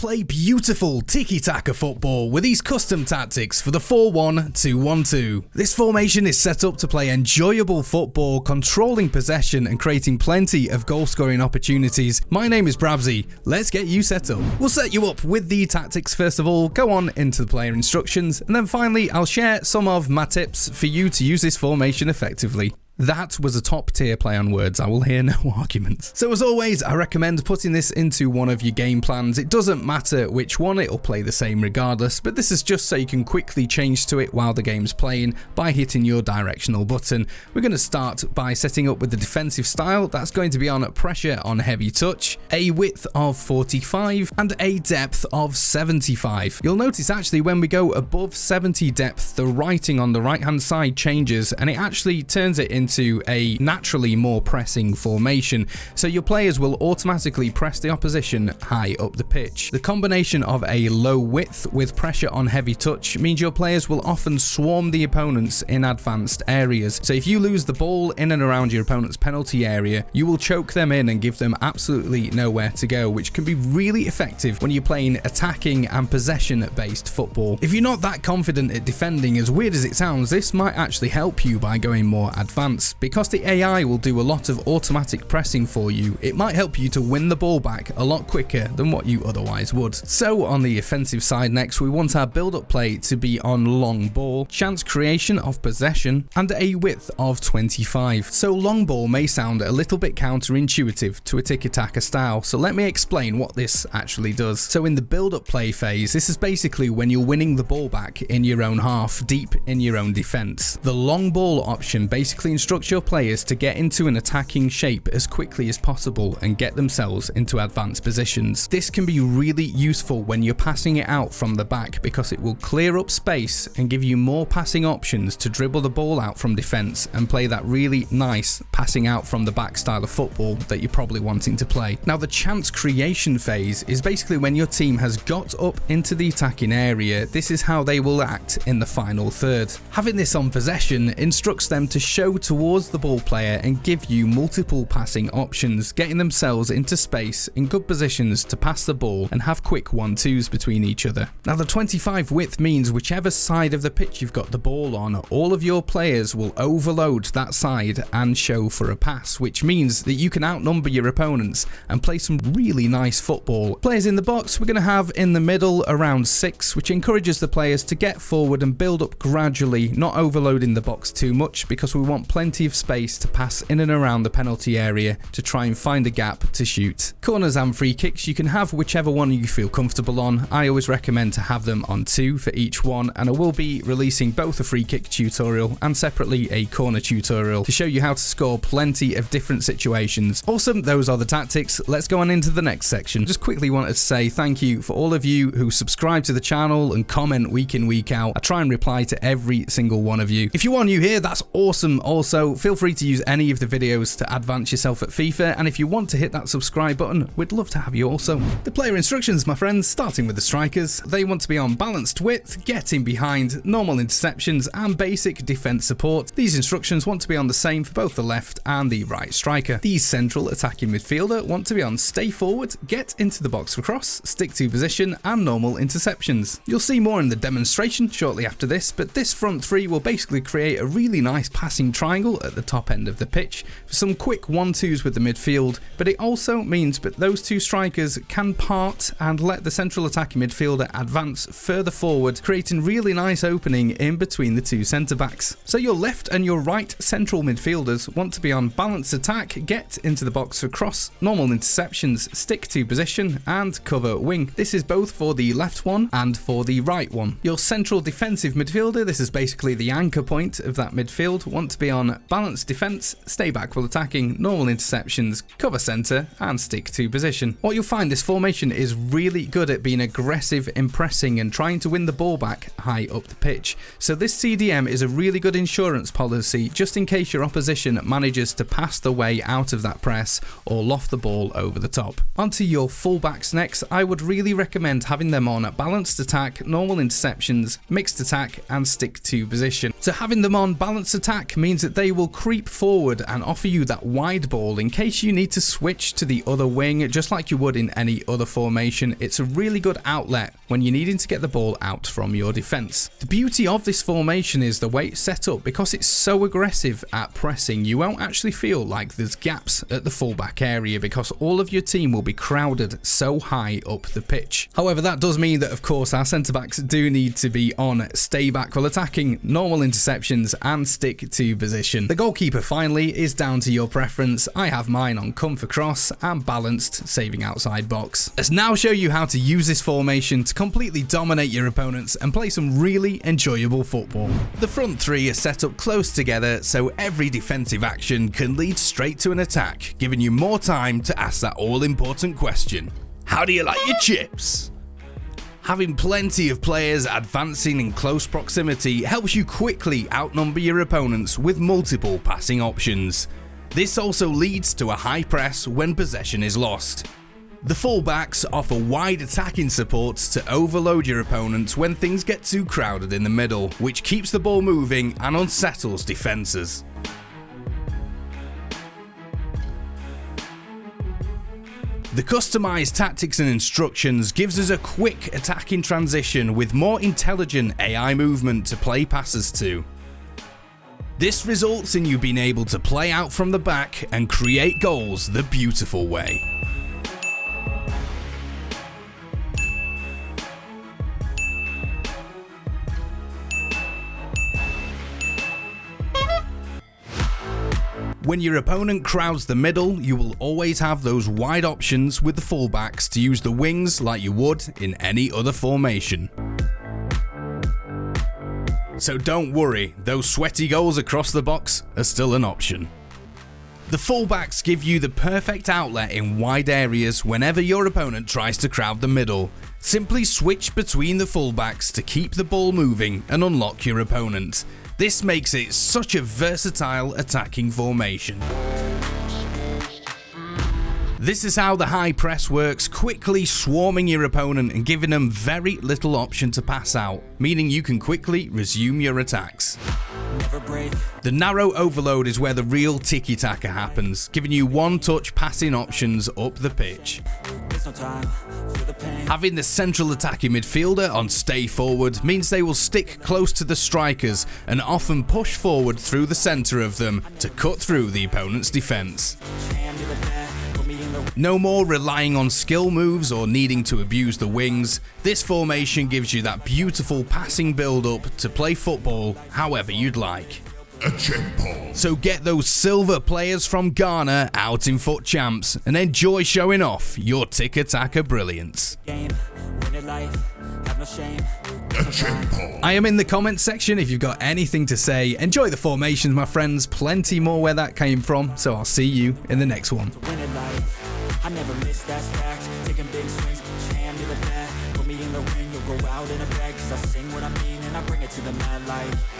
Play beautiful tiki-taka football with these custom tactics for the 4-1-2-1-2. This formation is set up to play enjoyable football, controlling possession and creating plenty of goal-scoring opportunities. My name is Brabbsy. Let's get you set up. We'll set you up with the tactics first of all, go on into the player instructions, and then finally I'll share some of my tips for you to use this formation effectively. That was a top tier play on words, I will hear no arguments. So as always, I recommend putting this into one of your game plans. It doesn't matter which one, it'll play the same regardless, but this is just so you can quickly change to it while the game's playing by hitting your directional button. We're going to start by setting up with the defensive style. That's going to be on pressure on heavy touch, a width of 45 and a depth of 75. You'll notice actually when we go above 70 depth, the writing on the right hand side changes and it actually turns it into a naturally more pressing formation, so your players will automatically press the opposition high up the pitch. The combination of a low width with pressure on heavy touch means your players will often swarm the opponents in advanced areas. So if you lose the ball in and around your opponent's penalty area, you will choke them in and give them absolutely nowhere to go, which can be really effective when you're playing attacking and possession based football. If you're not that confident at defending, as weird as it sounds, this might actually help you by going more advanced. Because the AI will do a lot of automatic pressing for you, it might help you to win the ball back a lot quicker than what you otherwise would. So on the offensive side next, we want our build-up play to be on long ball, chance creation of possession, and a width of 25. So long ball may sound a little bit counterintuitive to a tiki-taka style, so let me explain what this actually does. So in the build-up play phase, this is basically when you're winning the ball back in your own half, deep in your own defense. The long ball option basically instructs your players to get into an attacking shape as quickly as possible and get themselves into advanced positions. This can be really useful when you're passing it out from the back because it will clear up space and give you more passing options to dribble the ball out from defense and play that really nice passing out from the back style of football that you're probably wanting to play. Now the chance creation phase is basically when your team has got up into the attacking area. This is how they will act in the final third. Having this on possession instructs them to show towards the ball player and give you multiple passing options, getting themselves into space in good positions to pass the ball and have quick 1-2s between each other. Now the 25 width means whichever side of the pitch you've got the ball on, all of your players will overload that side and show for a pass, which means that you can outnumber your opponents and play some really nice football. Players in the box we're going to have in the middle around 6, which encourages the players to get forward and build up gradually, not overloading the box too much because we want plenty of space to pass in and around the penalty area to try and find a gap to shoot. Corners and free kicks, you can have whichever one you feel comfortable on. I always recommend to have them on 2 for each one, and I will be releasing both a free kick tutorial and separately a corner tutorial to show you how to score plenty of different situations. Awesome, those are the tactics. Let's go on into the next section. Just quickly wanted to say thank you for all of you who subscribe to the channel and comment week in, week out. I try and reply to every single one of you. If you are new here, that's awesome. Also, feel free to use any of the videos to advance yourself at FIFA, and if you want to hit that subscribe button, we'd love to have you also. The player instructions, my friends, starting with the strikers. They want to be on balanced width, getting behind, normal interceptions, and basic defense support. These instructions want to be on the same for both the left and the right striker. The central attacking midfielder want to be on stay forward, get into the box for cross, stick to position, and normal interceptions. You'll see more in the demonstration shortly after this, but this front three will basically create a really nice passing triangle at the top end of the pitch for some quick 1-2s with the midfield, but it also means that those two strikers can part and let the central attacking midfielder advance further forward, creating really nice opening in between the two centre backs. So your left and your right central midfielders want to be on balanced attack, get into the box for cross, normal interceptions, stick to position, and cover wing. This is both for the left one and for the right one. Your central defensive midfielder, this is basically the anchor point of that midfield, want to be on balanced defence, stay back while attacking, normal interceptions, cover centre, and stick to position. What you'll find, this formation is really good at being aggressive in pressing and trying to win the ball back high up the pitch. So this CDM is a really good insurance policy just in case your opposition manages to pass the way out of that press or loft the ball over the top. Onto your fullbacks next. I would really recommend having them on balanced attack, normal interceptions, mixed attack, and stick to position. So having them on balanced attack means that they will creep forward and offer you that wide ball in case you need to switch to the other wing, just like you would in any other formation. It's a really good outlet when you're needing to get the ball out from your defense. The beauty of this formation is the way it's set up. Because it's so aggressive at pressing, you won't actually feel like there's gaps at the fullback area because all of your team will be crowded so high up the pitch. However, that does mean that of course our centre backs do need to be on stay back while attacking, normal interceptions and stick to position. The goalkeeper finally is down to your preference. I have mine on comfort cross and balanced saving outside box. Let's now show you how to use this formation to completely dominate your opponents and play some really enjoyable football. The front three are set up close together so every defensive action can lead straight to an attack, giving you more time to ask that all-important question: how do you like your chips? Having plenty of players advancing in close proximity helps you quickly outnumber your opponents with multiple passing options. This also leads to a high press when possession is lost. The fullbacks offer wide attacking support to overload your opponents when things get too crowded in the middle, which keeps the ball moving and unsettles defences. The customised tactics and instructions gives us a quick attacking transition with more intelligent AI movement to play passes to. This results in you being able to play out from the back and create goals the beautiful way. When your opponent crowds the middle, you will always have those wide options with the fullbacks to use the wings like you would in any other formation. So don't worry, those sweaty goals across the box are still an option. The fullbacks give you the perfect outlet in wide areas whenever your opponent tries to crowd the middle. Simply switch between the fullbacks to keep the ball moving and unlock your opponent. This makes it such a versatile attacking formation. This is how the high press works, quickly swarming your opponent and giving them very little option to pass out, meaning you can quickly resume your attacks. The narrow overload is where the real tiki-taka happens, giving you one-touch passing options up the pitch. Having the central attacking midfielder on stay forward means they will stick close to the strikers and often push forward through the centre of them to cut through the opponent's defence. No more relying on skill moves or needing to abuse the wings. This formation gives you that beautiful passing build-up to play football however you'd like. So get those silver players from Ghana out in FUT Champs and enjoy showing off your TIKI-TAKA brilliance. I am in the comments section if you've got anything to say. Enjoy the formations, my friends. Plenty more where that came from, so I'll see you in the next one. I never miss, that's fact. Taking big swings, jam to the bat. Put me in the ring, you'll go out in a bag. Cause I sing what I mean and I bring it to the mad light.